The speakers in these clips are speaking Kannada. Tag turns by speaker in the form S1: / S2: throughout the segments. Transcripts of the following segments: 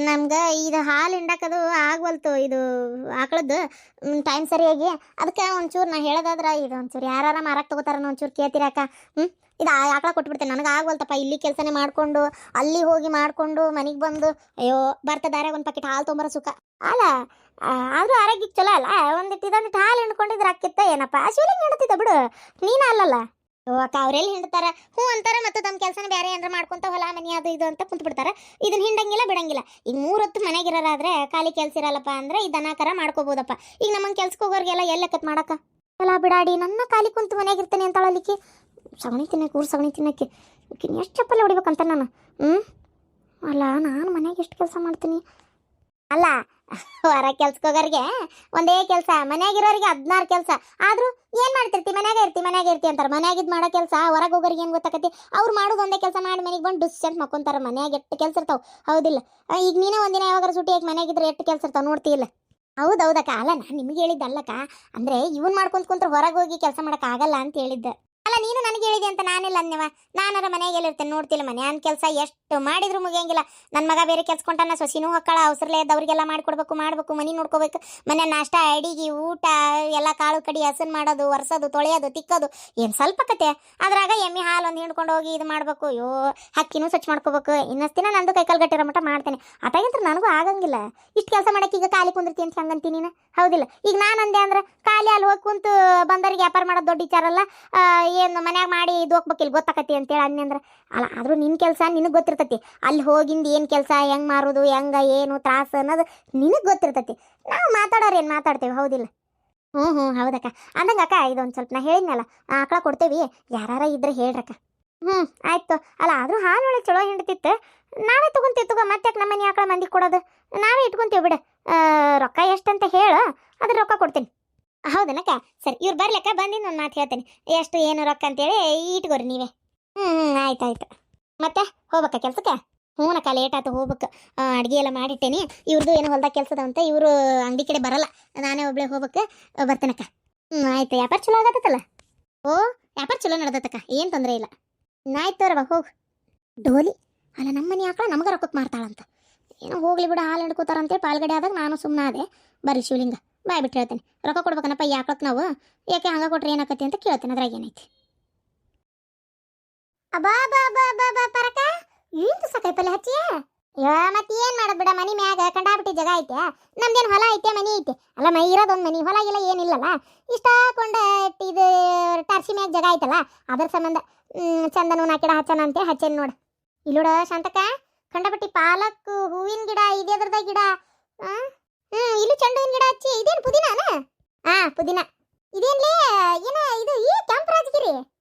S1: ನಮ್ಗೆ ಇದು ಹಾಲು ಹಿಂಡಾಕದು ಆಗ್ವಲ್ತು, ಇದು ಆಕಳದ್ದು ಟೈಮ್ ಸರಿಯಾಗಿ. ಅದಕ್ಕೆ ಒಂಚೂರು ನಾ ಹೇಳೋದಾದ್ರೆ ಇದು ಒಂಚೂರು ಯಾರು ಮಾರಕ್ಕೆ ತಗೋತಾರ ಒಂಚೂರು ಕೇಳ್ತೀರಾಕ. ಇದು ಆಕಳ ಕೊಟ್ಬಿಡ್ತೇನೆ, ನನಗೆ ಆಗ್ವಲ್ತಪ್ಪ ಇಲ್ಲಿ ಕೆಲಸನೇ ಮಾಡಿಕೊಂಡು ಅಲ್ಲಿ ಹೋಗಿ ಮಾಡಿಕೊಂಡು ಮನೆಗೆ ಬಂದು ಅಯ್ಯೋ ಬರ್ತದಾರೆ ಒಂದು ಪ್ಯಾಕೆಟ್ ಹಾಲು ತೊಂಬರೋ ಸುಖ ಅಲ್ಲ. ಆದರೂ ಆರೋಗ್ಯಕ್ಕೆ ಚಲೋ ಅಲ್ಲ, ಇದೊಂದಿಟ್ಟು ಹಾಲು ಹಿಂಡ್ಕೊಂಡಿದ್ರೆ ಅಕ್ಕಿತ್ತ ಏನಪ್ಪ, ಶಿವಲಿಂಗ ಹಿಂಡ್ತಿದ್ದ ಬಿಡು, ನೀನು ಅಲ್ಲಲ್ಲ. ಅಕ್ಕ ಅವ್ರೆಲ್ಲಿ ಹಿಂಡ್ತಾರ, ಹ್ಞೂ ಅಂತಾರ ಮತ್ತು ತಮ್ಮ ಕೆಲಸನ ಬೇರೆ ಏನಾರ ಮಾಡ್ಕೊಂತ ಹೊಲ ಮನೆ ಅದು ಇದು ಅಂತ ಕುಂತು ಬಿಡ್ತಾರೆ. ಇದನ್ನ ಹಿಂಡಂಗಿಲ್ಲ ಬಿಡಂಗಿಲ್ಲ. ಈಗ 3 ಹೊತ್ತು ಮನೆಗಿರೋರಾದ್ರೆ ಖಾಲಿ ಕೆಲಸ ಇರಲ್ಲಪ್ಪ ಅಂದ್ರೆ ಈ ದನಾಕರ ಮಾಡ್ಕೋಬೋದಪ್ಪ. ಈಗ ನಮ್ಮಂಗೆ ಕೆಲ್ಸಕ್ಕೆ ಹೋಗೋರಿಗೆಲ್ಲ ಎಲ್ಲಕ್ಕತ್ ಮಾಡಕ್ಕ ಎಲ್ಲ ಬಿಡಾಡಿ ನನ್ನ ಖಾಲಿ ಕುಂತು ಮನೆಯಾಗಿರ್ತಾನೆ ಅಂತಾಳಲಿಕ್ಕೆ ಸಗಣಿ ತಿನ್ನಕ್ಕೆ ಊರು ಸಗಣಿ ತಿನ್ನಕ್ಕೆ ಎಷ್ಟು ಚಪ್ಪಲಿ ಹೊಡಿಬೇಕಂತ ನಾನು. ಅಲ್ಲ ನಾನು ಮನೆಯಾಗ ಎಷ್ಟು ಕೆಲಸ ಮಾಡ್ತೀನಿ ಅಲ್ಲ. ಹೊರ ಕೆಲ್ಸಕ್ಕೆ ಹೋಗೋರಿಗೆ ಒಂದೇ ಕೆಲಸ, ಮನೆಯಾಗಿರೋರಿಗೆ 16 ಕೆಲಸ. ಆದರೂ ಏನು ಮಾಡ್ತಿರ್ತಿ, ಮನ್ಯಾಗ ಇರ್ತಿ ಅಂತಾರೆ. ಮನ್ಯಾಗಿದ್ದು ಮಾಡೋ ಕೆಲಸ ಹೊರಗೆ ಹೋಗೋರಿಗೆ ಏನು ಗೊತ್ತಾಕತಿ, ಅವ್ರು ಮಾಡೋದು ಒಂದೇ ಕೆಲಸ ಮಾಡಿ ಮನೆಗೆ ಬಂದು ಡುಸ್ ಅಂತ ಮಕ್ಕೊಂತಾರೆ. ಮನ್ಯಾಗ ಎಷ್ಟು ಕೆಲಸ ಇರ್ತಾವೆ ಹೌದಿಲ್ಲ. ಈಗ ನೀನೇ ಒಂದಿನ ಯಾವಾಗಾರ ಸುಟಿ ಹಾಕಿ ಮನೆಯಾಗಿದ್ರೆ ಎಷ್ಟು ಕೆಲಸ ಇರ್ತಾವೆ ನೋಡ್ತಿಲ್ಲ. ಹೌದಕ್ಕ. ಅಲ್ಲ ನಾನು ನಿಮಗೆ ಹೇಳಿದ್ದಲ್ಲಕ್ಕ, ಅಂದರೆ ಇವನ್ ಮಾಡ್ಕೊಂತ ಕುಂತ್ರೆ ಹೊರಗೆ ಹೋಗಿ ಕೆಲಸ ಮಾಡೋಕ್ಕಾಗಲ್ಲ ಅಂತ ಹೇಳಿದ್ದೆ. ಅಲ್ಲ ನೀನು ನನಗೆ ಹೇಳಿದೆ ಅಂತ ನಾನೆಲ್ಲ ಅಂದವ. ನಾನಾರ ಮನೆಗೆಲ್ಲ ಇರ್ತೇನೆ ನೋಡ್ತಿಲ್ಲ, ಮನೆಯನ್ ಕೆಲಸ ಎಷ್ಟು ಮಾಡಿದ್ರು ಮುಗಿಯಂಗಿಲ್ಲ. ನನ್ನ ಮಗ ಬೇರೆ ಕೆಲ್ಸಕೊಂಟಾನ, ಸೊಸಿನೂ ಹೊಕ್ಕಳ, ಅವಸರಲೇ ಇದ್ದವ್ರಿಗೆಲ್ಲ ಮಾಡ್ಕೊಡ್ಬೇಕು, ಮನೆ ನೋಡ್ಕೋಬೇಕು. ಮನೆ ನಾಷ್ಟ ಅಡಿಗೆ ಊಟ ಎಲ್ಲ ಕಾಳು ಕಡಿ ಹಸನ್ ಮಾಡೋದು, ಒರೆಸೋದು, ತೊಳೆಯೋದು, ತಿಕ್ಕೋದು ಏನು ಸ್ವಲ್ಪ ಕತೆ. ಅದ್ರಾಗ ಎಮ್ಮೆ ಹಾಲು ಒಂದು ಹಿಂಡ್ಕೊಂಡು ಹೋಗಿ ಇದು ಮಾಡಬೇಕು. ಅಯ್ಯೋ ಹಕ್ಕಿನೂ ಸ್ವಚ್ಛ ಮಾಡ್ಕೋಬೇಕು. ಇನ್ನಷ್ಟು ದಿನ ನಂದು ಕೈಕಾಲು ಗಟ್ಟಿರೋ ಮಟ್ಟ ಮಾಡ್ತೇನೆ. ಅದಾಗಿಂತ ನನಗೂ ಆಗಂಗಿಲ್ಲ ಇಷ್ಟು ಕೆಲಸ ಮಾಡಕ್ಕೆ. ಈಗ ಖಾಲಿ ಕುಂದಿರ್ತಿ ಅಂತ ಹಂಗಂತೀನಿ ನೀನು ಹೌದಿಲ್ಲ. ಈಗ ನಾನು ಅಂದೆ ಅಂದ್ರೆ ಖಾಲಿ ಅಲ್ಲಿ ಹೋಗಿ ಕುಂತು ಬಂದವರಿಗೆ ವ್ಯಾಪಾರ ಮಾಡೋದು ದೊಡ್ಡ ವಿಚಾರ ಅಲ್ಲ. ಏನು ಮನ್ಯಾಗ ಮಾಡಿ ಇದು ಹೋಗ್ಬೇಕಿಲ್ಲ ಗೊತ್ತಾಕತಿ ಅಂತೇಳಿ ಅನ್ನಿ ಅಂದ್ರೆ ಅಲ್ಲ. ಆದರೂ ನಿನ್ನ ಕೆಲಸ ನಿನಗೆ ಗೊತ್ತಿರ್ತೈತಿ. ಅಲ್ಲಿ ಹೋಗಿಂದ ಏನು ಕೆಲಸ, ಹೆಂಗೆ ಮಾರೋದು, ಹೆಂಗೆ ಏನು ತ್ರಾಸ ಅನ್ನೋದು ನಿನಗೆ ಗೊತ್ತಿರ್ತೈತಿ. ನಾವು ಮಾತಾಡೋರು ಏನು ಮಾತಾಡ್ತೇವೆ ಹೌದಿಲ್ಲ. ಹೌದಕ್ಕ. ಅಂದಂಗೆ ಅಕ್ಕ ಇದೊಂದು ಸ್ವಲ್ಪ ನಾ ಹೇಳಿದ್ನಲ್ಲ, ಆಕಳ ಕೊಡ್ತೇವಿ, ಯಾರ ಇದ್ರೆ ಹೇಳ್ರಕ್ಕ. ಆಯ್ತು. ಅಲ್ಲ ಆದರೂ ಹಾಲು ಒಳಗೆ ಚಲೋ ಹಿಂಡ್ತಿತ್ತು. ನಾವೇ ತಗೋ ಮತ್ತೆ ನಮ್ಮ ಮನೆ ಆಕಳ ಮಂದಿಗೆ ಕೊಡೋದು, ನಾವೇ ಇಟ್ಕೊಂತೀವಿ ಬಿಡು. ರೊಕ್ಕ ಎಷ್ಟಂತ ಹೇಳು, ಅದ್ರ ರೊಕ್ಕ ಕೊಡ್ತೀನಿ. ಹೌದನಕ್ಕ. ಸರಿ ಇವ್ರು ಬರ್ಲಕ್ಕ, ಬಂದಿದ್ದು ಒಂದು ಮಾತು ಹೇಳ್ತೇನೆ. ಎಷ್ಟು ಏನು ರೊಕ್ಕ ಅಂತೇಳಿ ಇಟ್ಕೋರಿ ನೀವೇ. ಆಯ್ತಾಯ್ತು. ಮತ್ತೆ ಹೋಗ್ಬೇಕಾ ಕೆಲ್ಸಕ್ಕೆ? ಹ್ಞೂನಕ್ಕ ಲೇಟ್ ಆಯ್ತು ಹೋಗ್ಬೇಕು. ಅಡುಗೆ ಎಲ್ಲ ಮಾಡಿಟ್ಟೇನಿ. ಇವ್ರದ್ದು ಏನೋ ಹೊಲ್ದಾಗ ಕೆಲಸದಂತೆ, ಇವರು ಅಂಗಡಿ ಕಡೆ ಬರಲ್ಲ, ನಾನೇ ಒಬ್ಳೆ ಹೋಗ್ಬೇಕು. ಬರ್ತೇನಕ್ಕ. ಆಯ್ತು. ವ್ಯಾಪಾರ ಚಲೋ ಆಗತ್ತಲ್ಲ? ಓ ವ್ಯಾಪಾರ ಚಲೋ ನಡೆದತ್ತಕ್ಕ, ಏನು ತೊಂದರೆ ಇಲ್ಲ. ಆಯ್ತು ತೋರವ ಹೋಗು. ಡೋಲಿ ಅಲ್ಲ ನಮ್ಮ ಮನೆ ಆಕಳ ನಮ್ಗೆ ರೊಕ್ಕಕ್ಕೆ ಮಾರ್ತಾಳಂತ. ಏನೋ ಹೋಗ್ಲಿ ಬಿಡು, ಹಾಲು ಹಿಡ್ಕೋತಾರಂತೆ ಪಾಲ್ಗಡೆ ಆದಾಗ ನಾನು ಸುಮ್ಮನೆ ಅದೇ. ಬರ್ರಿ ಶಿವಲಿಂಗ ಬಾಯ್ ಬಿಟ್ಟು ಹೇಳ್ತೇನೆ. ರೊಕ್ಕ ಕೊಡ್ಬೇಕನಪ್ಪ ಈ ಆಕಳಕ್ಕೆ ನಾವು, ಯಾಕೆ ಹಂಗೆ ಕೊಟ್ರೆ ಏನಾಕತಿ ಅಂತ ಕೇಳ್ತೇನೆ. ಅದ್ರಾಗ ಏನೈತಿ? ಅಬ್ಬಾ ಬಾ ಬಾ ಬಾ ಬಾ ಪರಕ ಏನು ಸಕಾಯ್ಪಲ್ಲೆ ಹಚ್ಚಿಯ? ಮತ್ತೆ ಏನು ಮಾಡೋದು ಬಿಡ, ಮನೆ ಮ್ಯಾಗ ಕಂಡಾಬಿಟ್ಟಿ ಜಾಗ ಐತೆ. ನಮ್ದೇನು ಹೊಲ ಐತೆ ಮನೆ ಐತೆ ಅಲ್ಲ, ಮೈ ಇರೋದೊಂದು ಮನೆ, ಹೊಲ ಗಿಲ್ಲ ಏನಿಲ್ಲಲ್ಲ. ಇಷ್ಟ ಹಾಕೊಂಡು ಇದು ಟರ್ಸಿ ಮ್ಯಾಗ ಜಾಗ ಐತಲ್ಲ, ಅದ್ರ ಸಂಬಂಧ ಚಂದನು ನಾಕಿಡ ಹಚ್ಚನ ಅಂತ ಹಚ್ಚೇನು ನೋಡು. ಇಲ್ಲೋಡ ಶಾಂತಕ, ಕಂಡಬಿಟ್ಟಿ ಪಾಲಕ್ ಹೂವಿನ ಗಿಡ ಇದೆ, ಅದ್ರದಾಗ ಗಿಡ. ಇಲ್ಲಿ ಚೆಂಡು ಹೂವಿನ ಗಿಡ ಹಚ್ಚಿ. ಇದೇನು ಪುದೀನಾನ? ಪುದೀನ. ಇದೇನ್ಲೇ ಏನ ಇದು ಈ ಕೆಂಪು ರಾಜಗಿರಿ?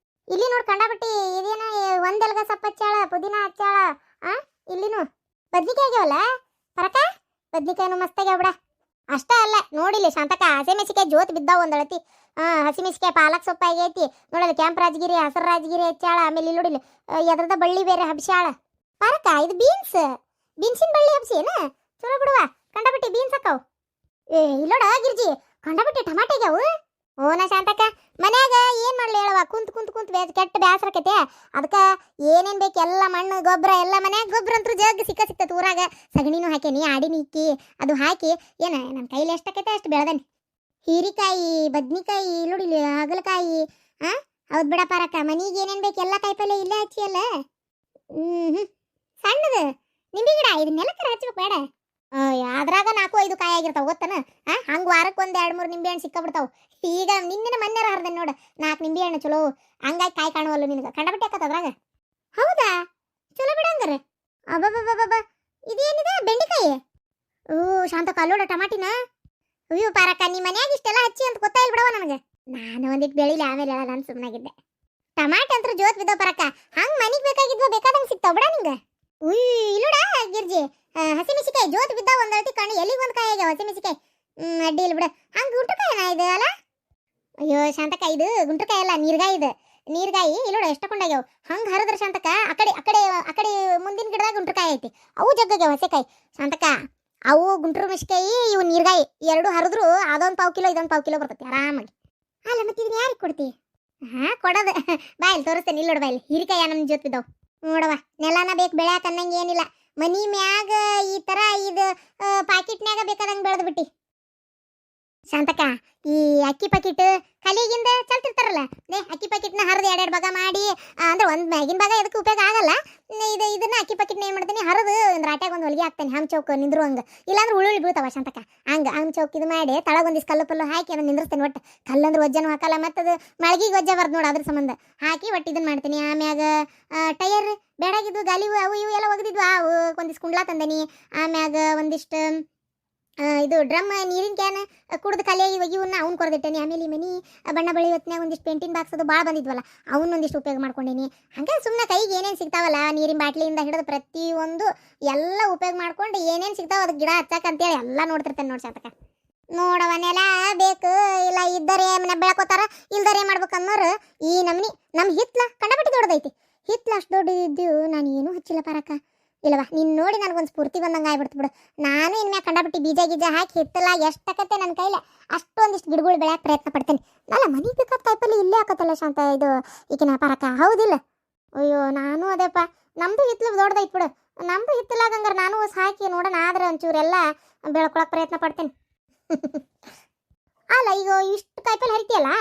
S1: ಇಲ್ಲಿ ನೋಡಿ ಕಂಡಬಿಟ್ಟಿ ಇದೇನ ಒಂದೆಲ್ಗ ಸೊಪ್ಪು ಹಚ್ಚಾಳ, ಪುದೀನ ಹಚ್ಚಾಳ. ಇಲ್ಲಿನು ಬದ್ನಿಕಾಯಿ ಆಗ್ಯಾವಲ್ಲ ಪರಕ, ಬದ್ನಿಕಾಯಿನು ಮಸ್ತಾಗ್ಯಾವ ಬಿಡ. ಅಷ್ಟ ಅಲ್ಲ ನೋಡಿಲಿ ಶಾಂತಕ, ಹಸಿಮೆಸಿಕಾಯಿ ಜೋತ್ ಬಿದ್ದಾವ ಒಂದಳತಿ. ಹಸಿಮೆಸಿಕಾಯಿ ಪಾಲಕ್ ಸೊಪ್ಪು ಆಗೈತಿ ನೋಡಲಿ, ಕೆಂಪು ರಾಜಗಿರಿ, ಹಸಿರು ರಾಜಗಿರಿ ಹಚ್ಚಾಳ. ಆಮೇಲೆ ಇಲ್ಲಿ ನೋಡಿಲಿ ಎದ್ರದ ಬಳ್ಳಿ ಬೇರೆ ಹಬ್ಸ್ಯಾಳ ಪರಕ. ಇದು ಬೀನ್ಸಿನ ಬಳ್ಳಿ ಹಬ್ಸೇನ? ಚಲೋ ಬಿಡುವ, ಕಂಡಬಿಟ್ಟಿ ಬೀನ್ಸ್ ಹಾಕವು. ಇಲ್ಲೋಡ ಗಿರ್ಜಿ ಕಂಡಬಿಟ್ಟಿ ಟಮಾಟೆ ಆಗ್ಯಾವು. ಓನ ಶಾಂತಕ್ಕ, ಮನ್ಯಾಗ ಏನು ಮಾಡ್ಲಿ ಹೇಳವ, ಕುಂತ್ ಕೆಟ್ಟ ಬ್ಯಾಸರಕೈತೆ. ಅದಕ್ಕೆ ಏನೇನು ಬೇಕು ಎಲ್ಲ ಮಣ್ಣು ಗೊಬ್ಬರ ಎಲ್ಲ ಮನ್ಯಾಗ ಗೊಬ್ಬರ ಅಂತೂ ಜಗ್ ಸಿಕ್ಕತ್ತೆ ಊರಾಗ. ಸಗಣಿನೂ ಹಾಕೇನಿ, ಆಡಿನ ಇಕ್ಕಿ ಅದು ಹಾಕಿ ನನ್ನ ಕೈಲಿ ಎಷ್ಟಾಕೈತೆ ಅಷ್ಟು ಬೆಳೆದೇನಿ. ಹೀರಿಕಾಯಿ, ಬದ್ನಿಕಾಯಿ, ಇಲ್ಲೋಡಿಲಿ ಹಾಗಲಕಾಯಿ. ಹೌದು ಬಿಡ ಪಾರಕ್ಕ, ಮನಿಗೆ ಏನೇನು ಬೇಕು ಎಲ್ಲ ಕಾಯಿಪಲ್ಲೆ ಇಲ್ಲೇ ಹಚ್ಚಿ ಅಲ್ಲ. ಸಣ್ಣದು ನಿಂಬೆ ಗಿಡ ಇದನ್ನೆಲ್ಲ ಕರ ಹಚ್ಬೇಕು ಬೇಡ. ಅದ್ರಾಗ 4-5 ಕಾಯಿ ಆಗಿರ್ತಾವ ಗೊತ್ತನ. ಹಂಗೆ ವಾರಕ್ಕೆ 1-2-3 ನಿಂಬೆ ಹಣ್ಣು ಸಿಕ್ಕಬಿಡ್ತಾವ. ಈಗ ನಿನ್ನೆ ಮೊನ್ನೆರ ಹರ್ದೆ ನೋಡು 4 ನಿಂಬೆ ಹಣ್ಣು ಚಲೋ, ಹಂಗಾಗಿ ಕಾಯಿ ಕಾಣುವಲ್ಲ ನಿನಗೆ. ಕಂಡಬಿಟ್ಟೆ ಆಕತ್ತ ಅದ್ರಾಗ. ಹೌದಾ ಚಲೋ ಬಿಡ ಹಂಗಾರೆ. ಅಬ್ಬಬ್ಬಬ್ಬಬ್ಬ ಇದೇನಿದೆ ಬೆಂಡೆಕಾಯಿ? ಶಾಂತ ಕಲ್ಲೋಡ ಟಮಾಟಿನ. ಅಯ್ಯೋ ಪಾರಕ್ಕ, ನಿಮ್ಮ ಮನ್ಯಾಗ ಇಷ್ಟೆಲ್ಲ ಹಚ್ಚಿ ಅಂತ ಗೊತ್ತಾಯಿಲ್ಲ ಬಿಡವ ನನಗೆ. ನಾನು ಒಂದಿಟ್ಟು ಬೆಳಿಲಿ ಆಮೇಲೆ ಹೇಳ, ನಾನು ಸುಮ್ಮನಾಗಿದ್ದೆ. ಟಮಾಟೆ ಅಂತೂ ಜೋತ್ ಬಿದ್ದಾವ ಪರಕ್ಕ, ಹಂಗೆ ಮನೆಗೆ ಬೇಕಾಗಿದ್ವ ಬೇಕಾದಂಗೆ ಸಿಗ್ತಾವ ಬಿಡ ನಿಂಗೆ. ಇಲ್ಲೋಡ ಗಿರ್ಜಿ ಹಸಿಮೆಸಿಕಾಯಿ ಜೋತ್ ಬಿದ್ದಾವ ಒಂದಳತಿ ಕಣ್ಣು, ಎಲ್ಲಿಗೆ ಒಂದು ಕಾಯಿ ಆಗ್ಯಾವ ಹಸಿಮೆಸಿಕಾಯಿ. ಅಡ್ಡಿ ಇಲ್ಲ ಬಿಡ. ಹಂಗೆ ಗುಂಟುಕಾಯಿನ ಇದು ಅಲ್ಲ? ಅಯ್ಯೋ ಶಾಂತಕ, ಇದು ಗುಂಟುಕಾಯಿ ಅಲ್ಲ, ನೀರ್ಗಾಯಿ. ಇದು ನೀರ್ಗಾಯಿ ಇಲ್ಲೋಡ ಎಷ್ಟಕೊಂಡಾಗ್ಯಾವ. ಹಂಗೆ ಹರಿದ್ರ ಶಾಂತಕ, ಅಕಡೆ ಮುಂದಿನ ಗಿಡದಾಗ ಗುಂಟುಕಾಯಿ ಐತಿ, ಅವು ಜಗ್ಗಾಗ್ಯಾವ ಹಸೆಕಾಯಿ. ಶಾಂತಕ ಅವು ಗುಂಟೂರು ಮೆಣಸಿಕಾಯಿ, ಇವು ನೀರ್ಗಾಯಿ ಎರಡು ಹರಿದ್ರು ಅದೊಂದು 1/4 ಕಿಲೋ ಇದೊಂದು 1/4 ಕಿಲೋ ಬರ್ತೈತಿ ಆರಾಮಾಗಿ. ಅಲ್ಲ ಮತ್ತೆ ಇದನ್ನ ಯಾರಿಗೆ ಕೊಡ್ತಿ? ಕೊಡೋದು ಬಾಯಲ್ಲಿ ತೋರಿಸ್ತೇನೆ. ಇಲ್ಲೋಡ ಬಾಯಲ್ಲಿ ಹೀರಿಕಾಯಿ ನಮ್ಮ ಜೊತೆ ಬಿದ್ದಾವ ನೋಡವ. ನೆಲನ ಬೇಕು ಬೆಳ್ಯಾಕ ಅನ್ನಂಗೆ ಏನಿಲ್ಲ, ಮನಿ ಮ್ಯಾಗ ಈ ತರ ಇದು ಪಾಕಿಟ್ನ್ಯಾಗ ಬೇಕಾದಂಗೆ ಬೆಳೆದು ಬಿಟ್ಟಿ ಶಾಂತಕ್ಕ. ಈ ಅಕ್ಕಿ ಪಾಕಿಟ್ ಕಲಿಗಿಂದ ಚಲ್ತಿರ್ತಾರಲ್ಲ ಅಕ್ಕಿ ಪಾಕಿಟ್ನ ಹರಿದು ಎರಡೆರಡು ಭಾಗ ಮಾಡಿ ಅಂದ್ರೆ ಒಂದು ಮ್ಯಾಗಿನ ಭಾಗ ಎದಕ್ಕೆ ಉಪಯೋಗ ಆಗಲ್ಲ. ಇದನ್ನ ಅಕ್ಕಿ ಪಾಕಿಟ್ನ ಏನು ಮಾಡ್ತೀನಿ ಹರಿದು ಒಂದು ರಾಟ್ಯಾಗ ಒಂದು ಹೊಲಿಗೆ ಹಾಕ್ತೇನೆ ಹಮ್ ಚೌಕ್ ನಿಂದ್ರು ಹಂಗೆ, ಇಲ್ಲಾಂದ್ರೆ ಉಳ್ಳುಳ್ಳಿ ಬೀಳ್ತಾವ ಶಾಂತಕ್ಕ. ಹಂಗೆ ಹಮ್ ಚೌಕ್ ಇದು ಮಾಡಿ ತಳಗೊಂದಿಷ್ಟು ಕಲ್ಲು ಪಲ್ಲು ಹಾಕಿ ಅದನ್ನ ನಿಂದ್ರಸ್ತೇನೆ. ಒಟ್ಟು ಕಲ್ಲಂದ್ರೆ ವಜ್ಜನೂ ಹಾಕಲ್ಲ, ಮತ್ತು ಅದು ಮಳಗಿಗೆ ವಜ್ಜ ಬರ್ದು ನೋಡಿ ಅದ್ರ ಸಂಬಂಧ ಹಾಕಿ ಒಟ್ಟು ಇದನ್ನ ಮಾಡ್ತೀನಿ. ಆಮ್ಯಾಗ ಟೈರ್ ಬೇಡಾಗಿದ್ದು ಗಾಲಿ ಅವು ಇವು ಎಲ್ಲ ಒಗದಿದ್ವು, ಅವು ಒಂದಿಷ್ಟು ಕುಂಡ್ಲಾ ತಂದೇನಿ. ಆಮ್ಯಾಗ ಒಂದಿಷ್ಟು ಇದು ಡ್ರಮ್ ನೀರಿನ ಕ್ಯಾನ್ ಕುಡ್ದು ಕಲೆ ಇವನ್ನ ಅವ್ನು ಕೊರದಿಟ್ಟೇನಿ. ಆಮೇಲೆ ಈ ಮನಿ ಬಣ್ಣ ಬಳಿ ಹೊತ್ತಿನಾಗ ಒಂದಿಷ್ಟು ಪೇಂಟಿಂಗ್ ಬಾಕ್ಸ್ ಅದು ಭಾಳ ಬಂದಿದ್ವಲ್ಲ ಅವನ್ನೊಂದಿಷ್ಟು ಉಪಯೋಗ ಮಾಡ್ಕೊಂಡೇನಿ. ಹಂಗೆ ಸುಮ್ಮನೆ ಕೈಗೆ ಏನೇನು ಸಿಗ್ತಾವಲ್ಲ ನೀರಿನ ಬಾಟ್ಲಿಯಿಂದ ಹಿಡಿದು ಪ್ರತಿಯೊಂದು ಎಲ್ಲ ಉಪಯೋಗ ಮಾಡ್ಕೊಂಡು ಏನೇನು ಸಿಗ್ತಾವ ಅದಕ್ಕೆ ಗಿಡ ಹಚ್ಚಕ್ಕಂತೇಳಿ ಎಲ್ಲ ನೋಡ್ತಿರ್ತೇನೆ ನೋಡಿ ಶಾಂತಕ್ಕ. ನೋಡವನ್ನೆಲ್ಲ ಬೇಕು ಇಲ್ಲ ಇದ್ದರೆ ಮನೆ ಬೆಳಕೋತಾರ ಇಲ್ದರೆ ಮಾಡ್ಬೇಕು ಅನ್ನೋರು ಈ ನಮ್ನಿ. ನಮ್ಮ ಹಿತ್ಲ ಕಂಡಪಟ್ಟಿ ದೊಡ್ಡದೈತಿ. ಹಿತ್ಲ ಅಷ್ಟು ದೊಡ್ಡದಿದ್ದು ನಾನು ಏನೂ ಹಚ್ಚಿಲ್ಲ ಪಾರಕ್ಕ. ಇಲ್ಲವಾ ನೀನು ನೋಡಿ ನನಗೊಂದು ಸ್ಫೂರ್ತಿ ಬಂದಂಗೆ ಆಗ್ಬಿಡ್ತು ಬಿಡು. ನಾನು ಇನ್ಮ್ಯಾಗ ಕಂಡಪಟ್ಟಿ ಬೀಜ ಗೀಜ ಹಾಕಿ ಹಿತ್ತಲ್ಲ ಎಷ್ಟಕತ್ತೆ ನನ್ನ ಕೈಲಿ ಅಷ್ಟೊಂದಿಷ್ಟು ಗಿಡಗಳು ಬೆಳೆಯಕ್ಕೆ ಪ್ರಯತ್ನ ಪಡ್ತೇನೆ. ನಲ್ಲ ಮನೆಗೆ ಬೇಕಾದ ಕಾಯಿಪಲ್ಲಿ ಇಲ್ಲೇ ಹಾಕತ್ತಲ್ಲ ಶಾಂತ ಇದು ಈಗಿನ ಪಾರಕ್ಕ, ಹೌದಿಲ್ಲ? ಅಯ್ಯೋ ನಾನು ಅದೇಪ್ಪ, ನಮ್ಮದು ಹಿತ್ಲು ದೊಡ್ಡದೈತೆ ಬಿಡು. ನಮ್ಮದು ಹಿತ್ತಲಾಗಂಗಾರೆ ನಾನು ಹಾಕಿ ನೋಡೋಣ, ಆದ್ರೆ ಒಂಚೂರೆಲ್ಲ ಬೆಳ್ಕೊಳಕ್ಕೆ ಪ್ರಯತ್ನ ಪಡ್ತೇನೆ. ಅಲ್ಲ ಈಗ ಇಷ್ಟು ಕಾಯಿಪಲ್ಲೆ ಹರಿತೀಯಲ್ಲ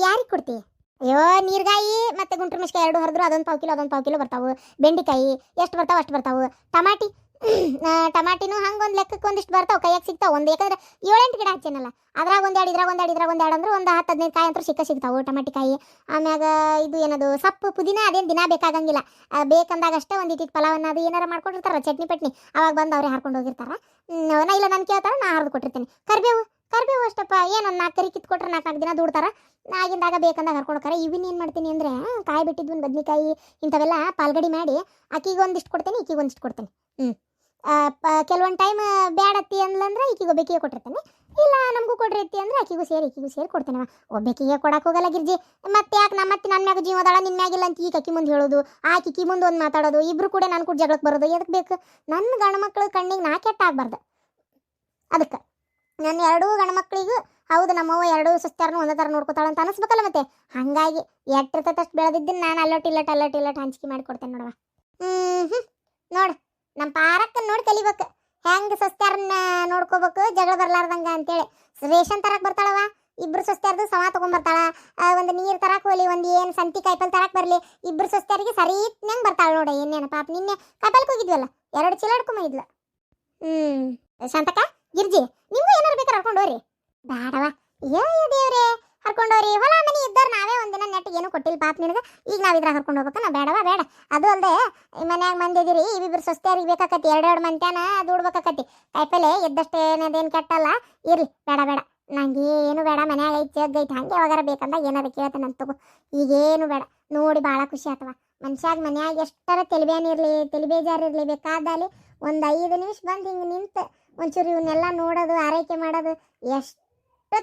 S1: ಯಾರಿಗೆ ಕೊಡ್ತೀವಿ? ಅಯ್ಯೋ ನೀರ್ಗಾಯಿ ಮತ್ತು ಗುಂಟ್ರ ಮೆಣಸಿಕಾಯಿ ಎರಡು ಹರಿದ್ರು ಅದೊಂದು ಪಾವು ಕಿಲೋ ಬರ್ತಾವೆ. ಬೆಂಡೆಕಾಯಿ ಎಷ್ಟು ಬರ್ತಾವೆ ಅಷ್ಟು ಬರ್ತಾವೆ. ಟಮಾಟಿ ಟಮಾಟಿನೂ ಹಂಗೆ ಒಂದು ಲೆಕ್ಕಕ್ಕೆ ಒಂದಿಷ್ಟು ಬರ್ತಾವೆ, ಕೈಯಾಗ ಸಿಗ್ತಾವೆ. ಒಂದು ಯಾಕಂದ್ರೆ 7-8 ಗಿಡ ಹಚ್ಚೇನಲ್ಲ, ಅದ್ರಾಗ ಒಂದೆರಡು ಇದ್ರಾಗ ಅಂದ್ರೆ ಒಂದು 10-15 ಕಾಯಿ ಅಂತೂ ಸಿಗ್ತಾವೆ ಟಮಾಟಿ ಕಾಯಿ. ಆಮ್ಯಾಗ ಇದು ಏನದು ಸೊಪ್ಪು ಪುದೀನ ಅದೇನು ದಿನ ಬೇಕಾಗಂಗಿಲ್ಲ, ಬೇಕಂದಾಗ ಅಷ್ಟೇ ಒಂದು ಇಟ್ಟಿಟ್ಟು ಪಲಾವನ್ನ ಅದು ಏನಾರು ಮಾಡ್ಕೊಂಡಿರ್ತಾರ ಚಟ್ನಿ ಪಟ್ನಿ, ಅವಾಗ ಬಂದು ಅವ್ರೆ ಹರ್ಕೊಂಡು ಹೋಗಿರ್ತಾರೆ. ನಾ ಇಲ್ಲ ನಾನು ಕೇಳ್ತಾರೆ ನಾ ಹರಿದು ಕೊಟ್ಟಿರ್ತೀನಿ. ಕರಿಬೇವು ಅಷ್ಟಪ್ಪ, ಏನೊಂದು 4 ಕರಿ ಕಿತ್ಕೊಟ್ರೆ 4 ದಿನ ದುಡ್ತಾರ, ಆಗಿಂದಾಗ ಬೇಕಂದಾಗ ಹರ್ಕೊಂಡು ಹೋಗ್ತಾರೆ. ಇವನ್ನ ಏನು ಮಾಡ್ತೀನಿ ಅಂದರೆ ಕಾಯಿ ಬಿಟ್ಟಿದ್ವು ಬದ್ನಿಕಾಯಿ ಇಂಥವೆಲ್ಲ ಪಾಲ್ಗಡಿ ಮಾಡಿ ಆಕಿಗೆ ಒಂದಿಷ್ಟು ಕೊಡ್ತೇನೆ, ಈಕಿಗೆ ಒಂದಿಷ್ಟು ಕೊಡ್ತೇನೆ. ಕೆಲವೊಂದು ಟೈಮ್ ಬ್ಯಾಡತ್ತಿ ಅಂದ್ಲಂದ್ರೆ ಈಕಿಗೆ ಒಬ್ಬಾಕಿಗೆ ಕೊಟ್ಟಿರ್ತೇನೆ, ಇಲ್ಲ ನಮಗೂ ಕೊಡ್ರಿ ಅತ್ತಿ ಅಂದರೆ ಆಕಿಗೂ ಸೇರಿ ಕೊಡ್ತೇನೆ. ಒಬ್ಬಾಕಿಗೆ ಕೊಡಕ್ಕೆ ಹೋಗಲ್ಲ ಗಿರ್ಜಿ. ಮತ್ತೆ ಯಾಕೆ ನನ್ನ ಮ್ಯಾಗ ಜೀವದಾಳ ನಿನ್ನ ಮ್ಯಾಗಿಲ್ಲ ಅಂತ ಈಗ ಅಕ್ಕಿ ಮುಂದೆ ಹೇಳೋದು, ಆಕಿ ಮುಂದೆ ಒಂದು ಮಾತಾಡೋದು, ಇಬ್ರು ಕೂಡ ನಾನು ಕೂಡ ಜಗಳಕ್ಕೆ ಬರೋದು ಎದಕ್ಕೆ ಬೇಕು? ನನ್ನ ಗಂಡು ಮಕ್ಳು ಕಣ್ಣಿಗೆ ನಾ ಕೆಟ್ಟ ಆಗ್ಬಾರ್ದು. ಅದಕ್ಕೆ ನನ್ನ 2 ಗಂಡು ಮಕ್ಳಿಗೂ ಹೌದು ನಮ್ಮವ್ವ 2 ಸಸ್ತಾರನು ಒಂದೇ ಥರ ನೋಡ್ಕೊತಾಳೆ ಅಂತ ಅನಿಸ್ಬೇಕಲ್ಲ. ಮತ್ತೆ ಹಾಗಾಗಿ ಎಟ್ಟಿರ್ತಷ್ಟು ಬೆಳೆದಿದ್ದನ್ನು ನಾನು ಅಲ್ಲೊಟ್ಟಿಲ್ಲಟ್ ಹಂಚಿಕೆ ಮಾಡಿ ಕೊಡ್ತೇನೆ ನೋಡವ. ನೋಡು ನಮ್ಮ ಪಾರಕ್ಕನ್ನು ನೋಡಿ ಕಲಿಬೇಕು, ಹೆಂಗೆ ಸಸ್ತಾರನ್ನ ನೋಡ್ಕೋಬೇಕು ಜಗಳ ಬರ್ಲಾರ್ದಂಗ ಅಂತೇಳಿ. ರೇಷನ್ ತರಕ್ಕೆ ಬರ್ತಾಳವ, ಇಬ್ರು ಸಸ್ತಾರದು ಸಮ ತೊಗೊಂಡ್ಬರ್ತಾಳ. ಒಂದು ನೀರು ತರಕ್ಕೆ ಹೋಗ್ಲಿ, ಒಂದು ಏನು ಸಂತಿ ಕಾಯಿಪಲ್ಲೆ ತರಕ್ಕೆ ಬರಲಿ, ಇಬ್ರು ಸಸ್ತಾರಿಗೆ ಸರೀತ್ನಂಗೆ ಬರ್ತಾಳೆ ನೋಡಿ. ಏನೇನು ಪಾಪ ನಿನ್ನೆ ಕಾಯಿಪಲ್ಲೆ ಹೋಗಿದ್ವಲ್ಲ 2 ಚೀಲ ಹಿಡ್ಕೊಂಬಂದಿದ್ಲು. ಶಾಂತಕ್ಕ ಗಿರ್ಜಿ ನಿಮಗೂ ಏನಾರು ಬೇಕಾರೆ ಹರ್ಕೊಂಡು ಹೋಗ್ರಿ. ಬೇಡವ ದೇವ್ರೆ ಹರ್ಕೊಂಡೋರಿ, ಹೊಲ ಮನೆ ಇದ್ದವ್ರು ನಾವೇ ಒಂದಿನ ನೆಟ್ಟಿಗೆ ಏನೂ ಕೊಟ್ಟಿಲ್ಲ ಪಾಪ ನಿನಗೆ, ಈಗ ನಾವು ಇದ್ರಾಗ ಹರ್ಕೊಂಡು ಹೋಗ್ಬೇಕು. ನಾ ಬೇಡವ ಬೇಡ. ಅದು ಅಲ್ಲದೆ ಮನ್ಯಾಗ ಮಂದಿ ಇದೀರಿ, ಇವಿಬ್ರು ಸೊಸ್ತೆಯರಿಗೆ ಬೇಕಾಕತಿ, 2 ಮಂತ್ಯಾನ ದುಡ್ಬೇಕಾಕತಿ. ಕಾಯಿಪಲ್ಲೆ ಎದ್ದಷ್ಟೇನದೇನು ಕೆಟ್ಟಲ್ಲ, ಇರ್ಲಿ ಬೇಡ. ನಂಗೆ ಏನು ಬೇಡ, ಮನ್ಯಾಗ ಐತಿ ಜಗ್ ಐತಿ, ಹಂಗೆ ಯಾವಾಗಾರ ಬೇಕಂದಾಗ ಏನಾರು ಕೇಳ್ತೇನೆ ಅಂತ ತಗೋ. ಈಗೇನು ಬೇಡ. ನೋಡಿ ಭಾಳ ಖುಷಿ ಆತವ ಮನುಷ್ಯಾಗ ಮನ್ಯಾಗ ಎಷ್ಟರ ತಲೆ ಬೇಜಾರಿರಲಿ ಬೇಕಾದಲ್ಲಿ ಒಂದು 5 ನಿಮಿಷ ಬಂದು ಹಿಂಗೆ ನಿಂತು ಒಂಚೂರು ಇವನ್ನೆಲ್ಲ ನೋಡೋದು ಆರೈಕೆ ಮಾಡೋದು ಎಷ್ಟು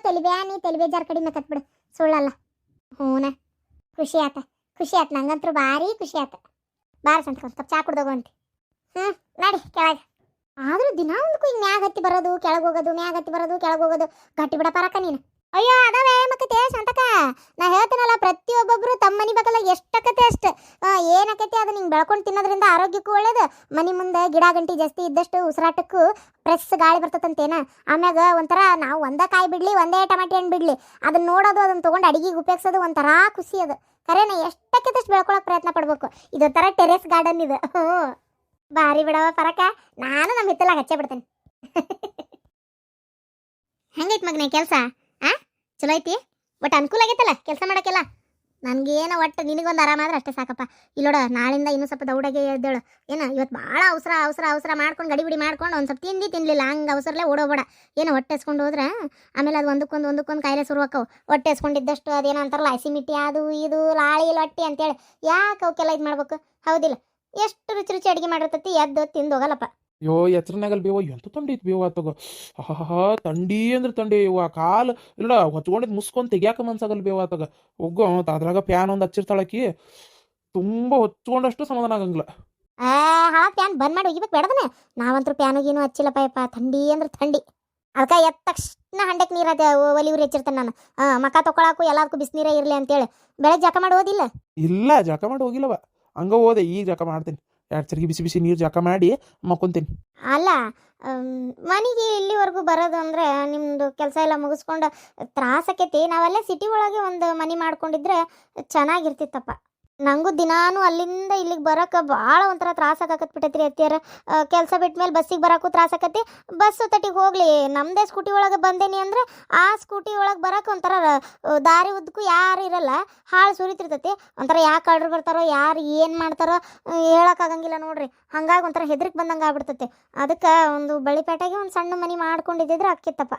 S1: ತಲೆ ಬೇಜಾರು ಕಡಿಮೆ ಕತ್ಬಿಡು, ಸುಳ್ಳಲ್ಲ. ಹ್ಞೂನ ಖುಷಿ ಆತ ನಂಗಂತೂ ಭಾರಿ ಖುಷಿ ಆತ. ಬಾರ ಸಂತ ಸ್ವಲ್ಪ ಚಾ ಕುಡ್ದೋಗಂತಿ. ನಡಿ ಕೆಳಗೆ. ಆದರೂ ದಿನ ಒಂದಕ್ಕೂ ಹಿಂಗೆ ಮ್ಯಾಗ ಹತ್ತಿ ಬರೋದು ಕೆಳಗೆ ಹೋಗೋದು, ಮ್ಯಾಗ ಹತ್ತಿ ಬರೋದು ಕೆಳಗೆ ಹೋಗೋದು, ಗಟ್ಟಿ ಬಿಡ ಪರಕ ನೀನು. ಅಯ್ಯೋ ಅದಾವೆ ಮಕ್ಕತೆ ಶಾಂತಕ, ನಾ ಹೇಳ್ತೇನಲ್ಲ ಪ್ರತಿಯೊಬ್ಬೊಬ್ರು ತಮ್ಮ ಮನೆ ಬೇಕಲ್ಲ ಎಷ್ಟಕ್ಕತೆ ಅಷ್ಟು ಏನಕ್ಕೈತಿ ಅದು ನಿಂಗೆ ಬೆಳ್ಕೊಂಡು ತಿನ್ನೋದ್ರಿಂದ ಆರೋಗ್ಯಕ್ಕೂ ಒಳ್ಳೇದು. ಮನೆ ಮುಂದೆ ಗಿಡ ಗಂಟಿ ಜಾಸ್ತಿ ಇದ್ದಷ್ಟು ಉಸಿರಾಟಕ್ಕೂ ಫ್ರೆಶ್ ಗಾಳಿ ಬರ್ತದಂತೇನ. ಆಮ್ಯಾಗ ಒಂಥರ ನಾವು ಒಂದೇ ಕಾಯಿ ಬಿಡಲಿ ಒಂದೇ ಟಮಾಟಿ ಹಣ್ಣು ಬಿಡಲಿ ಅದನ್ನ ನೋಡೋದು, ಅದನ್ನು ತೊಗೊಂಡು ಅಡಿಗೆಗೆ ಉಪಯೋಗಿಸೋದು ಒಂಥರ ಖುಷಿ. ಅದು ಕರೆನ ಎಷ್ಟಕ್ಕೈತಷ್ಟು ಬೆಳ್ಕೊಳಕ್ಕೆ ಪ್ರಯತ್ನ ಪಡ್ಬೇಕು. ಇದು ಥರ ಟೆರೆಸ್ ಗಾರ್ಡನ್ ಇದು. ಭಾರಿ ಬಿಡವ ಪರಕ, ನಾನು ನಮ್ಮ ಹಿತ್ತಲಾಗ ಹಚ್ಚೇ ಬಿಡ್ತೇನೆ. ಹೆಂಗೈತೆ ಮಗನೇ ಕೆಲಸ? ಚಲೋ ಐತಿ, ಒಟ್ಟು ಅನುಕೂಲ ಆಗೈತಲ್ಲ ಕೆಲಸ ಮಾಡೋಕ್ಕೆಲ್ಲ. ನನಗೇನು ಒಟ್ಟು ನಿನಗೊಂದು ಆರಾಮಾದ್ರೆ ಅಷ್ಟೇ ಸಾಕಪ್ಪ. ಇಲ್ಲೋಡ ನಾಳಿಂದ ಇನ್ನೂ ಸ್ವಲ್ಪ ದೌಡಾಗೆ ಎದ್ದೇಳು. ಏನು ಇವತ್ತು ಭಾಳ ಅವಸರ ಮಾಡ್ಕೊಂಡು ಗಡಿಬಿಡಿ ಮಾಡ್ಕೊಂಡು ಒಂದು ಸ್ವಲ್ಪ ತಿನ್ನಲಿಲ್ಲ ಹಂಗೆ ಅವಸರಲ್ಲೇ ಓಡೋಬೇಡ. ಏನೋ ಹೊಟ್ಟೆ ಎಸ್ಕೊಂಡು ಹೋದ್ರೆ ಆಮೇಲೆ ಅದು ಒಂದಕ್ಕೊಂದು ಕಾಯಿಲೆ ಶುರು ಆಕ್ಕವು. ಹೊಟ್ಟೆ ಎಸ್ಕೊಂಡಿದ್ದಷ್ಟು ಅದೇನೋ ಅಂತಾರಲ್ಲ ಹಸಿಮಿಟ್ಟಿ ಅದು ಇದು ಲಾಳಿ ಲೊಟ್ಟಿ ಅಂತೇಳಿ ಯಾಕೆ ಅವಕ್ಕೆಲ್ಲ ಇದು ಮಾಡ್ಬೇಕು, ಹೌದಿಲ್ಲ? ಎಷ್ಟು ರುಚಿ ಅಡುಗೆ ಮಾಡಿರ್ತೈತಿ ಎದ್ದು ತಿಂದು ಹೋಗಲ್ಲಪ್ಪ.
S2: ಅಯ್ಯೋ ಎಚ್ಚರನಾಗಲ್ ಬೇವ ಎಂತ ತಂಡಿ ಐತಿ ಬೇವ ಆತಗ. ತಂಡಿ ಅಂದ್ರೆ ತಂಡಿ ಇವ ಕಾಲು ಇಲ್ಲ ಹೊಚ್ಕೊಂಡಿದ್ ಮುಸ್ಕೊಂಡು ತೆಗಿಯಾಕ ಮನ್ಸಾಗಲ್ ಬೇವ ಆತಗ. ಒಗ್ಗು ಅದ್ರಾಗ ಫ್ಯಾನ್ ಒಂದು ಹಚ್ಚಿರ್ತಾಳಕಿ, ತುಂಬ ಹೊಚ್ಕೊಂಡಷ್ಟು ಸಮಾಧಾನ ಆಗಂಗಿಲ್ಲ.
S1: ಫ್ಯಾನ್ ಬಂದ್ ಮಾಡಿ ಹೋಗಿಬೇಕು ಬೇಡದನೆ. ನಾವಂತೂ ಫ್ಯಾನು ಗೀನು ಹಚ್ಚಿಲ್ಲಪ್ಪ ಯಪ್ಪ, ಥಂಡಿ ಅಂದ್ರೆ ಥಂಡಿ. ಅದಕ್ಕೆ ಎದ್ದ ತಕ್ಷಣ ಹಂಡೆಕ್ ನೀರು ಒಲಿ ಉರಿ ಹಚ್ಚಿರ್ತೇನೆ ನಾನು. ಮಕ್ಕ ತೊಗೊಳಕು ಎಲ್ಲದಕ್ಕೂ ಬಿಸಿನೀರೇ ಇರಲಿ ಅಂತೇಳಿ. ಬೆಳಗ್ಗೆ ಜಕ ಮಾಡಿ ಓದಿಲ್ಲ?
S2: ಇಲ್ಲ ಜಕ ಮಾಡಿ ಹೋಗಿಲ್ಲವ, ಹಂಗ ಹೋದೆ ಈಗ ಜಕ ಮಾಡ್ತೀನಿ. ಎರಡು ಚರಿಗೆ ಬಿಸಿ ಬಿಸಿ ನೀರು ಜಳಕ ಮಾಡಿ ಮಕ್ಕೊಂತೀನಿ.
S1: ಅಲ್ಲ ಮನೆಗೆ ಇಲ್ಲಿವರೆಗೂ ಬರೋದು ಅಂದ್ರೆ ನಿಮ್ಮದು ಕೆಲಸ ಎಲ್ಲ ಮುಗಿಸ್ಕೊಂಡು ತ್ರಾಸಕೈತಿ. ನಾವೆಲ್ಲ ಸಿಟಿ ಒಳಗೆ ಒಂದು ಮನೆ ಮಾಡ್ಕೊಂಡಿದ್ರೆ ಚೆನ್ನಾಗಿರ್ತಿತ್ತಪ್ಪ. ನನಗೂ ದಿನಾನು ಅಲ್ಲಿಂದ ಇಲ್ಲಿಗೆ ಬರೋಕೆ ಭಾಳ ಒಂಥರ ತ್ರಾಸಾಗಕತ್ಬಿಟ್ಟೈತ್ರಿ ಅತ್ತಿಯರ. ಕೆಲಸ ಬಿಟ್ಟ ಮೇಲೆ ಬಸ್ಸಿಗೆ ಬರೋಕ್ಕೂ ತ್ರಾಸಾಕತಿ. ಬಸ್ಸು ತಟ್ಟಿಗೆ ಹೋಗಲಿ ನಮ್ಮದೇ ಸ್ಕೂಟಿ ಒಳಗೆ ಬಂದೇನಿ ಅಂದರೆ ಆ ಸ್ಕೂಟಿ ಒಳಗೆ ಬರೋಕೆ ಒಂಥರ ದಾರಿ ಉದ್ದಕ್ಕೂ ಯಾರು ಇರಲ್ಲ, ಹಾಳು ಸುರಿತಿರ್ತೈತಿ. ಒಂಥರ ಯಾಕೆ ಕಳ್ರು ಬರ್ತಾರೋ ಯಾರು ಏನು ಮಾಡ್ತಾರೋ ಹೇಳೋಕ್ಕಾಗಂಗಿಲ್ಲ ನೋಡ್ರಿ. ಹಂಗಾಗಿ ಒಂಥರ ಹೆದರಿಕೆ ಬಂದಂಗೆ ಆಗ್ಬಿಡ್ತೈತಿ. ಅದಕ್ಕೆ ಒಂದು ಬಳಿಪೇಟೆಗೆ ಒಂದು ಸಣ್ಣ ಮನೆ ಮಾಡ್ಕೊಂಡಿದ್ದಿದ್ರೆ ಅಕ್ಕಿತ್ತಪ್ಪ.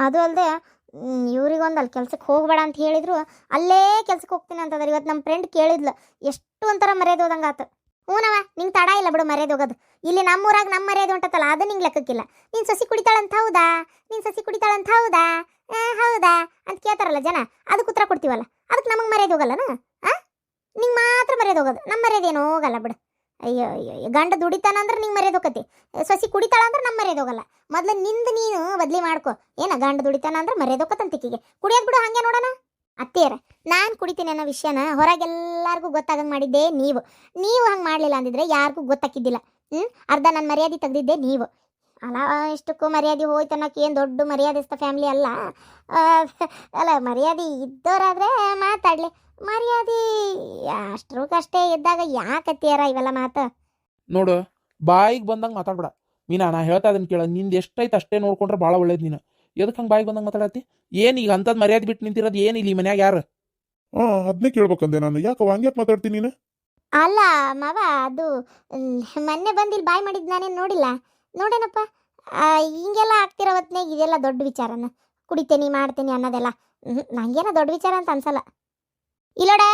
S1: ಅದು ಅಲ್ಲದೆ ಇವ್ರಿಗೊಂದು ಅಲ್ಲಿ ಕೆಲ್ಸಕ್ಕೆ ಹೋಗಬೇಡ ಅಂತ ಹೇಳಿದ್ರು ಅಲ್ಲೇ ಕೆಲ್ಸಕ್ಕೆ ಹೋಗ್ತೀನಿ ಅಂತಂದ್ರೆ. ಇವತ್ತು ನಮ್ಮ ಫ್ರೆಂಡ್ ಕೇಳಿದ್ಲು, ಎಷ್ಟು ಒಂಥರ ಮರ್ಯಾದೆ ಹೋದಂಗೆ ಆತು. ಹ್ಞೂನವ ನಿಂಗೆ ತಡ ಇಲ್ಲ ಬಿಡು ಮರ್ಯಾದೆ ಹೋಗೋದು. ಇಲ್ಲಿ ನಮ್ಮೂರಾಗ ನಮ್ಮ ಮರ್ಯಾದೆ ಹೊಂಟತ್ತಲ್ಲ ಅದು ನಿಂಗೆ ಲೆಕ್ಕಕ್ಕಿಲ್ಲ. ನೀನು ಸಸಿ ಕುಡಿತಾಳಂತ ಹೌದಾ, ನೀನು ಸಸಿ ಕುಡಿತಾಳಂತ ಹೌದಾ, ಹೌದಾ ಅಂತ ಕೇಳ್ತಾರಲ್ಲ ಜನ, ಅದಕ್ಕೆ ಉತ್ತರ ಕೊಡ್ತೀವಲ್ಲ. ಅದಕ್ಕೆ ನಮಗೆ ಮರ್ಯಾದೆ ಹೋಗಲ್ಲನ? ನಿಂಗೆ ಮಾತ್ರ ಮರ್ಯಾದೆ ಹೋಗೋದು, ನಮ್ಮ ಮರ್ಯಾದೆ ಏನೂ ಹೋಗಲ್ಲ ಬಿಡು. ಅಯ್ಯೋ ಅಯ್ಯೋ, ಗಂಡ ದುಡಿತಾನ ಅಂದ್ರೆ ನಿಂಗೆ ಮರ್ಯಾದೆ ಹೋಗತಿ, ಸಸಿ ಕುಡಿತಾಳ ಅಂದ್ರೆ ನಮ್ಮ ಮರ್ಯಾದೆ ಹೋಗಲ್ಲ. ಮೊದ್ಲು ನಿಂದು ನೀನು ಬದಲಿ ಮಾಡ್ಕೊ. ಏನ ಗಂಡ ದುಡಿತಾನ ಅಂದ್ರೆ ಮರ್ಯಾದೆ ಹೋಗತ್ತಂತಿಕ್ಕಿಗೆ ಕುಡಿಯೋದು ಬಿಡು ಹಂಗೆ ನೋಡೋಣ. ಅತ್ತೇರ ನಾನು ಕುಡಿತೀನಿ ಅನ್ನೋ ವಿಷಯನ ಹೊರಗೆಲ್ಲರಿಗೂ ಗೊತ್ತಾಗಂಗೆ ಮಾಡಿದ್ದೆ ನೀವು. ನೀವು ಹಂಗೆ ಮಾಡಲಿಲ್ಲ ಅಂದಿದ್ರೆ ಯಾರಿಗೂ ಗೊತ್ತಾಕಿದ್ದಿಲ್ಲ. ಅರ್ಧ ನನ್ನ ಮರ್ಯಾದೆ ತೆಗ್ದಿದ್ದೆ ನೀವು. ಅಲ್ಲ ಇಷ್ಟಕ್ಕೂ ಮರ್ಯಾದೆ ಹೋಯ್ತು ಅನ್ನೋಕೆ ಏನು ದೊಡ್ಡ ಮರ್ಯಾದೆಸ್ತ ಫ್ಯಾಮ್ಲಿ ಅಲ್ಲ. ಅಲ್ಲ ಮರ್ಯಾದೆ ಇದ್ದವರಾದರೆ ಮಾತಾಡಲಿ, ಮರ್ಯಾದೆ ಅಷ್ಟೇ ಇದ್ದಾಗ ಯಾಕತ್ತೀಯಾರ ಇವೆಲ್ಲ ಮಾತು?
S2: ನೋಡು, ಬಾಯಿಗೆ ಬಂದಂಗೆ ಮಾತಾಡ್ಬೇಡ ಮೀನಾ. ನಾ ಹೇಳ್ತಾ ಇದನ್ನು ಕೇಳ, ನಿಂದು ಎಷ್ಟೈತೆ ಅಷ್ಟೇ ನೋಡ್ಕೊಂಡ್ರೆ ಭಾಳ ಒಳ್ಳೇದು. ನೀನು ಎದಕ್ಕೆ ಹಂಗೆ ಬಾಯಿಗೆ ಬಂದಂಗೆ ಮಾತಾಡತ್ತಿ? ಏನು ಈಗ ಅಂಥದ್ದು ಮರ್ಯಾದೆ ಬಿಟ್ಟು ನಿಂತಿರೋದು ಏನು ಇಲ್ಲಿ ಮನ್ಯಾಗ ಯಾರು?
S3: ಅದನ್ನೇ ಕೇಳ್ಬೇಕಂದೆ ನಾನು. ಯಾಕೆ ಹಂಗ್ಯಾಕೆ ಮಾತಾಡ್ತೀನಿ ನೀನು?
S1: ಅಲ್ಲ ಮಾವ, ಅದು ಮೊನ್ನೆ ಬಂದು ಇಲ್ಲಿ ಬಾಯ್ ಮಾಡಿದ್ದು ನಾನೇನು ನೋಡಿಲ್ಲ. ನೋಡೇನಪ್ಪ, ಹಿಂಗೆಲ್ಲ ಆಗ್ತಿರೋ ಹೊತ್ನಾಗ ಇದೆಲ್ಲ ದೊಡ್ಡ ವಿಚಾರನ ಕುಡಿತೇನಿ ಮಾಡ್ತೇನಿ ಅನ್ನೋದೆಲ್ಲ ನಂಗೇನೋ ದೊಡ್ಡ ವಿಚಾರ ಅಂತ ಅನ್ಸಲ್ಲ. ಇಲ್ಲೋಡ,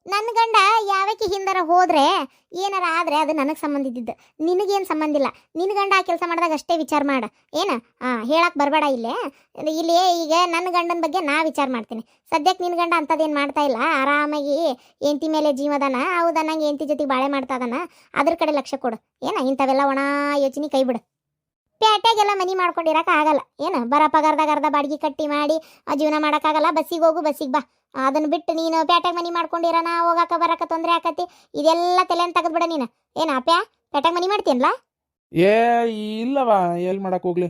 S1: ನನ್ನ ಗಂಡ ಯಾವಕ್ಕೆ ಹಿಂದರ ಹೋದ್ರೆ ಏನಾರ ಆದರೆ ಅದು ನನಗೆ ಸಂಬಂಧ ಇದ್ದಿದ್ದು, ನಿನಗೇನು ಸಂಬಂಧ ಇಲ್ಲ. ನಿನ್ನ ಗಂಡ ಆ ಕೆಲಸ ಮಾಡಿದಾಗ ಅಷ್ಟೇ ವಿಚಾರ ಮಾಡ. ಏನು ಹೇಳಕ್ಕೆ ಬರಬೇಡ. ಇಲ್ಲಿ ಈಗ ನನ್ನ ಗಂಡನ ಬಗ್ಗೆ ನಾ ವಿಚಾರ ಮಾಡ್ತೀನಿ. ಸದ್ಯಕ್ಕೆ ನಿನ್ನ ಗಂಡ ಅಂಥದ್ದೇನು ಮಾಡ್ತಾ ಇಲ್ಲ, ಆರಾಮಾಗಿ ಹೆಂಡತಿ ಮೇಲೆ ಜೀವದಾನ, ಹೌದಾ ನಂಗೆ ಹೆಂಡತಿ ಜೊತೆಗೆ ಬಾಳೆ ಮಾಡ್ತಾ ಇದಾನ. ಅದ್ರ ಕಡೆ ಲಕ್ಷ್ಯ ಕೊಡು. ಇಂಥವೆಲ್ಲ ಒಣ ಯೋಚನೆ ಕೈ ಬಿಡು. ಪೇಟೆಗೆಲ್ಲ ಮನೆ ಮಾಡ್ಕೊಂಡಿರಕ್ಕೆ ಆಗಲ್ಲ. ಬರ ಪಗಾರದಾಗ ಅರ್ಧ ಬಾಡಿಗೆ ಕಟ್ಟಿ ಮಾಡಿ ಜೀವನ ಮಾಡೋಕ್ಕಾಗಲ್ಲ. ಬಸ್ಸಿಗೆ ಹೋಗು, ಬಸ್ಸಿಗೆ ಬಾ. ಅದನ್ನು ಬಿಟ್ಟು ನೀನು ಪೇಟೆಗೆ ಮನೆ ಮಾಡ್ಕೊಂಡಿರೋಣ, ಹೋಗಾಕ ಬರಕ್ಕೆ ತೊಂದರೆ ಆಕತಿ. ಇದೆಲ್ಲ ತಲೆಯನ್ನು ತೆಗೆದ್ಬಿಡ ನೀನು. ಪೇಟೆಗೆ ಮನೆ ಮಾಡ್ತೀನಲ್ಲ?
S2: ಇಲ್ಲವಾ, ಎಲ್ಲಿ ಮಾಡಕ್ಕೆ ಹೋಗ್ಲಿ,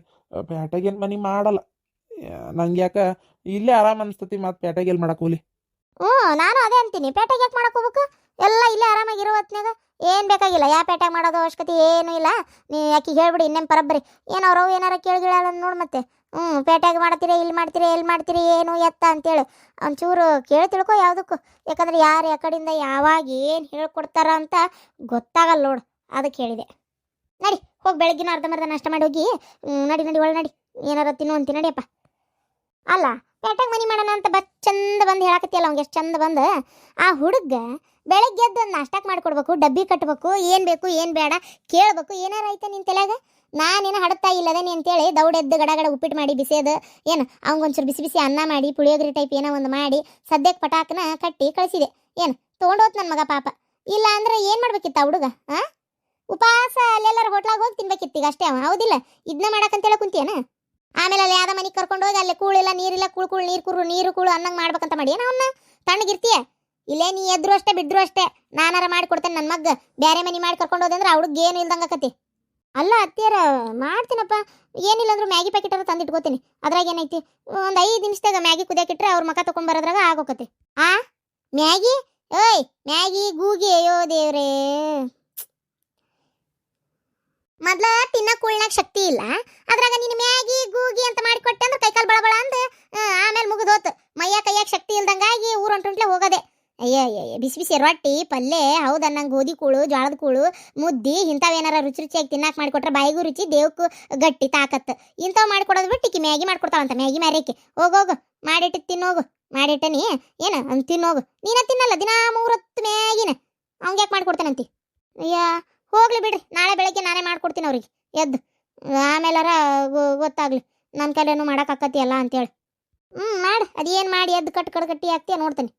S2: ಪೇಟೆಗೇನು ಮನೆ ಮಾಡಲ್ಲ. ನಂಗೆ ಯಾಕೆ ಇಲ್ಲೇ ಆರಾಮ್ ಅನಿಸ್ತತಿ. ಮತ್ತು ಪೇಟೆಗೆ ಎಲ್ಲಿ ಮಾಡಕ್ಕೆ ಹೋಗ್ಲಿ?
S1: ನಾನು ಅದೇ ಅಂತೀನಿ. ಪೇಟೆಗೆ ಯಾಕೆ ಮಾಡಕ್ಕೆ ಹೋಗ್ಬೇಕು? ಎಲ್ಲ ಇಲ್ಲೇ ಆರಾಮಾಗಿರೋ ಹೊತ್ನಾಗ ಏನು ಬೇಕಾಗಿಲ್ಲ. ಯಾವ ಪೇಟೆಗೆ ಮಾಡೋದು ಅವಶ್ಯಕತೆ ಏನೂ ಇಲ್ಲ. ನೀ ಯಾಕೆ ಹೇಳ್ಬಿಡಿ ಇನ್ನೇನು ಪರಬ್ಬರಿ. ಅವ್ರವು ಏನಾರ ಕೇಳಿಗಿಳಲ್ಲ ನೋಡಿ ಮತ್ತೆ. ಪೇಟೆಗೆ ಮಾಡ್ತೀರಿ, ಇಲ್ಲಿ ಮಾಡ್ತೀರಿ, ಎಲ್ಲಿ ಮಾಡ್ತೀರಿ, ಏನು ಎತ್ತ ಅಂತೇಳಿ ಒಂಚೂರು ಕೇಳಿ ತಿಳ್ಕೊ ಯಾವುದಕ್ಕೂ. ಯಾಕಂದ್ರೆ ಯಾರು ಯಾಕಡಿಂದ ಯಾವಾಗ ಏನು ಹೇಳ್ಕೊಡ್ತಾರ ಅಂತ ಗೊತ್ತಾಗಲ್ಲ ನೋಡು. ಅದಕ್ಕೆ ಹೇಳಿದೆ. ನಡಿ ಹೋಗಿ ಬೆಳಗ್ಗಿನ ಅರ್ಧಂಬರ್ಧ ನಾಷ್ಟ ಮಾಡಿ ಹೋಗಿ ನಡಿ ಒಳ್ಳೆ ನಡಿ. ಏನಾರ ತಿನ್ನು ಅಂತೀನಿ ನಡಿಯಪ್ಪ. ಅಲ್ಲ ಪೇಟೆಗೆ ಮನೆ ಮಾಡೋಣ ಅಂತ ಚಂದ ಬಂದು ಹೇಳಕತ್ತಿಯಲ್ಲ ಅವ್ಗೆ. ಎಷ್ಟು ಚಂದ ಬಂದು ಆ ಹುಡುಗ ಬೆಳಗ್ಗೆ ಎದ್ದು ಒಂದು ನಾಷ್ಟಕ್ಕೆ ಮಾಡಿಕೊಡ್ಬೇಕು, ಡಬ್ಬಿ ಕಟ್ಟಬೇಕು, ಏನು ಬೇಕು ಏನು ಬೇಡ ಕೇಳಬೇಕು. ಏನಾರ ಆಯ್ತಾ ನಿನ್ನ ತಲೆಯಾಗ? ನಾನೇನು ಹಡತಾ ಇಲ್ಲದೇನೆ ಅಂತೇಳಿ ದೌಡೆದ್ದು ಗಡಗಡ ಉಪ್ಪಿಟ್ಟು ಮಾಡಿ ಬಿಸಿಯೋದು. ಅವಂಗೊಂಚೂರು ಬಿಸಿ ಬಿಸಿ ಅನ್ನ ಮಾಡಿ ಪುಳಿಯೋಗರೆ ಟೈಪ್ ಏನೋ ಒಂದು ಮಾಡಿ ಸದ್ಯಕ್ಕೆ ಪಟಾಕನ ಕಟ್ಟಿ ಕಳಿಸಿದೆ. ತೊಗೊಂಡೋತ್ ನನ್ನ ಮಗ ಪಾಪ. ಇಲ್ಲ ಅಂದ್ರೆ ಏನು ಮಾಡ್ಬೇಕಿತ್ತ ಹುಡುಗ? ಉಪವಾಸ ಅಲ್ಲೆಲ್ಲರ ಹೋಟ್ಲಾಗ ಹೋಗಿ ತಿನ್ಬೇಕಿತ್ತು ಈಗ ಅಷ್ಟೇ. ಹೌದಿಲ್ಲ? ಇದನ್ನ ಮಾಡಕ್ಕಂತೇಳಿ ಕುಂತಿಯೇನ? ಆಮೇಲೆ ಅಲ್ಲಿ ಯಾವ್ದೋ ಮನೆಗೆ ಕರ್ಕೊಂಡು ಹೋಗಿ ಅಲ್ಲಿ ಕೂಳಿಲ್ಲ ನೀರಿಲ್ಲ, ಕೂಳು ನೀರು ಕೂಳು ಅನ್ನಂಗೆ ಮಾಡ್ಬೇಕಂತ ಮಾಡಿ ಅವನ್ನ ತಣ್ಣಗಿರ್ತೀಯ. ಇಲ್ಲೇ ನೀ ಎದ್ರು ಅಷ್ಟೇ ಬಿದ್ರು ಅಷ್ಟೇ. ನಾನಾರ ಮಾಡಿ ಕೊಡ್ತೇನೆ ನನ್ನ ಮಗ್ಗ. ಬೇರೆ ಮನೆ ಮಾಡಿ ಕರ್ಕೊಂಡು ಹೋದೆ ಅಂದ್ರೆ ಅವ್ಳಿಗೆ ಏನು ಇಲ್ದಂಗೆ ಆಕತಿ. ಅಲ್ಲ ಅತ್ತಿಯರ ಮಾಡ್ತೀನಪ್ಪ, ಏನಿಲ್ಲ ಅಂದ್ರೂ ಮ್ಯಾಗಿ ಪ್ಯಾಕೆಟ್ ಅರ ತಂದಿಟ್ಕೋತೀನಿ. ಅದ್ರಾಗ ಏನೈತಿ, ಒಂದು 5 ನಿಮಿಷದಾಗ ಮ್ಯಾಗಿ ಕುದಿಯಾಕಿಟ್ರೆ ಅವ್ರ ಮಕ ತೊಗೊಂಡ್ಬರೋದ್ರಾಗ ಆಗೋಕತಿ. ಮ್ಯಾಗಿ ಮ್ಯಾಗಿ ಗೂಗಿ, ಅಯ್ಯೋ ದೇವ್ರೇ. ಮೊದ್ಲ ತಿನ್ನ ಕೂಳ್ನಾಗ ಶಕ್ತಿ ಇಲ್ಲ, ಅದ್ರಾಗ ನೀನು ಮ್ಯಾಗಿ ಗೂಗಿ ಅಂತ ಮಾಡಿಕೊಟ್ಟೆ ಅಂದ್ರೆ ಕೈಕಾಲು ಬಳಬಳ ಅಂದು ಆಮೇಲೆ ಮುಗಿದೋತು. ಮೈಯ ಕೈಯಾಗ ಶಕ್ತಿ ಇಲ್ದಂಗಾಗಿ ಊರಂಟುಂಟ್ಲೆ ಹೋಗೋದೆ. ಅಯ್ಯ ಬಿಸಿ ಬಿಸಿ ರೊಟ್ಟಿ ಪಲ್ಯ, ಹೌದಾ ನಂಗೆ ಗೋಧಿ ಕೂಳು, ಜೋಳದ ಕೂಳು, ಮುದ್ದಿ ಇಂಥವೇನಾರ ರುಚಿ ರುಚಿಯಾಗಿ ತಿನ್ನಾಕ ಮಾಡಿಕೊಟ್ರೆ ಬಾಯಿಗೂ ರುಚಿ, ದೇವಕ್ಕೂ ಗಟ್ಟಿ ತಾಕತ್ತು. ಇಂಥವು ಮಾಡಿಕೊಡೋದು ಬಿಟ್ಟು ಈಕಿ ಮ್ಯಾಗಿ ಮಾಡ್ಕೊಡ್ತಾಳಂತ. ಮ್ಯಾಗಿ ಮ್ಯಾರೇಕಿ ಹೋಗೋಗು ಮಾಡಿಟ್ಟು ತಿನ್ನೋಗು. ಮಾಡಿಟ್ಟನಿ ತಿನ್ನೋಗು. ನೀನ ತಿನ್ನಲ್ಲ ದಿನಾ 3 ಹೊತ್ತು ಮ್ಯಾಗಿನ. ಅವ್ಗೆ ಯಾಕೆ ಮಾಡ್ಕೊಡ್ತಾನಂತಿ? ಅಯ್ಯ ಹೋಗ್ಲಿ ಬಿಡ್ರಿ, ನಾಳೆ ಬೆಳಗ್ಗೆ ನಾನೇ ಮಾಡ್ಕೊಡ್ತೀನಿ ಅವ್ರಿಗೆ ಎದ್ದು. ಆಮೇಲಾರ ಗೊತ್ತಾಗ್ಲಿ ನನ್ನ ಕೈಲೇನು ಮಾಡೋಕ್ಕಾಕತಿ ಅಲ್ಲ ಅಂತೇಳಿ. ಮಾಡು. ಅದೇನು ಮಾಡಿ ಎದ್ದು ಕಟ್ಟಿ ಹಾಕ್ತೀಯ ನೋಡ್ತೀನಿ.